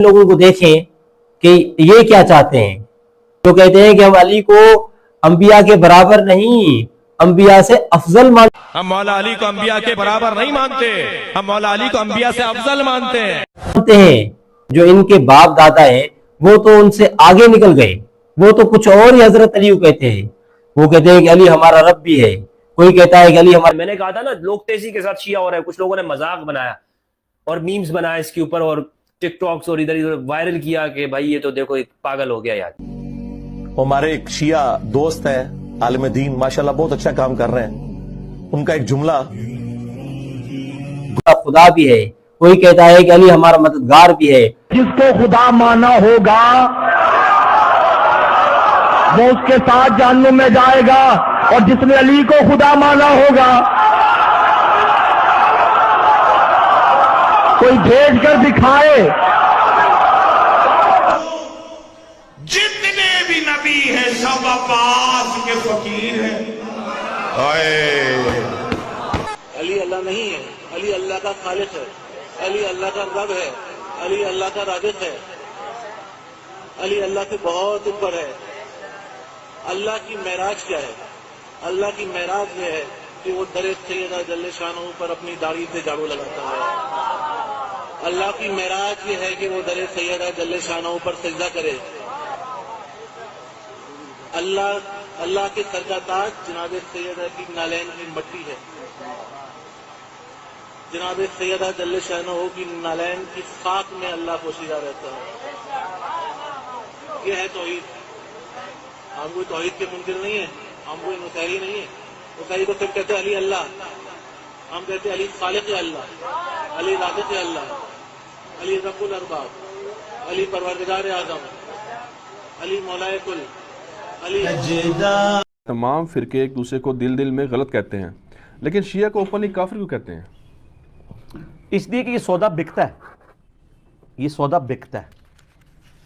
लोगों को देखें कि ये क्या चाहते हैं, जो कहते हैं कि हम अली को अंबिया के बराबर नहीं, अंबिया से अफजल मानते हम मौला अली को अंबिया के बराबर नहीं मानते, हम मौला अली को अंबिया से अफजल मानते हैं। जो इनके बाप दादा हैं वो तो उनसे आगे निकल गए, वो तो कुछ और ही हजरत अली को कहते हैं। वो कहते हैं कि अली हमारा रब भी है, कोई कहता है कि अली हमारा। मैंने कहा था ना, लोग तेजी के साथ शिया हो रहे हैं। कुछ लोगों ने मजाक बनाया और मीम्स बनाया इसके ऊपर और टिकटॉक्स और इधर इधर वायरल किया कि भाई ये तो देखो एक पागल हो गया यार। हमारे एक शिया दोस्त है आलिम दीन, माशाल्लाह बहुत अच्छा काम कर रहे हैं। उनका एक जुमला, खुदा भी है, कोई कहता है कि अली हमारा मददगार भी है। जिसको खुदा माना होगा वो उसके साथ जहन्नुम में जाएगा, और जिसने अली को खुदा माना होगा कोई भेज कर दिखाए। जितने भी नबी हैं सब अब्बास के फकीर हैं। अली अल्लाह नहीं है, अली अल्लाह का खालिक है, अली अल्लाह का रब है, अली अल्लाह का राज़िक़ है, अली अल्लाह से बहुत ऊपर है। अल्लाह की मेराज क्या है? अल्लाह की मेराज ये है कि वो दरे सैयदा जल्ले शानों पर अपनी दाढ़ी से झाड़ू लगाता है। अल्लाह की मेराज ये है कि वो दरे सैयदा जल्ले शानों पर सजदा करे। अल्लाह के सर का ताज जनाब सैयदा की नालैन की मट्टी है। जनाब सैयदा जल्ले शानों की नालैन की खाक में अल्लाह पोशीदा रहता है। ये है तौहीद। हम कोई तौहीद के मुनकिर नहीं है, हम कोई नुसैरी नहीं है। नुसैरी तो सिर्फ कहते अली अल्लाह, हम कहते अली खालिक अल्लाह, अली राज़िक़ अल्लाह, अली रब्बुल अरबाब, अली परवरदिगार आज़म, अली मौलाए कुल, अली। तमाम फिरके एक दूसरे को दिल दिल में गलत कहते हैं, लेकिन शिया को ओपनली काफिर क्यों कहते हैं? इसलिए कि ये सौदा बिकता है, ये सौदा बिकता है,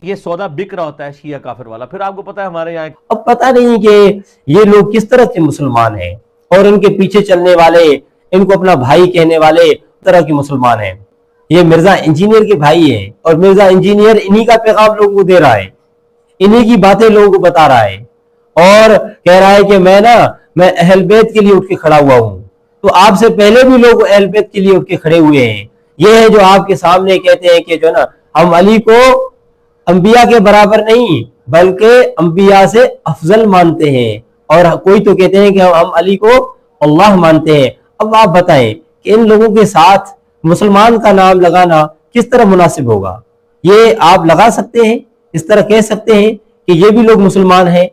ये सौदा बिक रहा होता है शिया काफिर वाला। फिर आपको पता है हमारे यहाँ अब पता नहीं कि ये लोग किस तरह के मुसलमान हैं, और इनके पीछे चलने वाले, इनको अपना भाई कहने वाले तरह के मुसलमान हैं। ये मिर्जा इंजीनियर के भाई हैं, और मिर्जा इंजीनियर इन्हीं का पैगाम लोगों को दे रहा है, इन्हीं की बातें लोगों को बता रहा है, और कह रहा है कि मैं अहल बैत के लिए उठ के खड़ा हुआ हूं। तो आपसे पहले भी लोग अहल बैत के लिए उठ के खड़े हुए हैं। ये है जो आपके सामने कहते हैं कि जो ना हम अली को अंबिया के बराबर नहीं बल्कि अंबिया से अफजल मानते हैं, और कोई तो कहते हैं कि हम अली को अल्लाह मानते हैं। अब आप बताएं कि इन लोगों के साथ मुसलमान का नाम लगाना किस तरह मुनासिब होगा? ये आप लगा सकते हैं, इस तरह कह सकते हैं कि ये भी लोग मुसलमान हैं?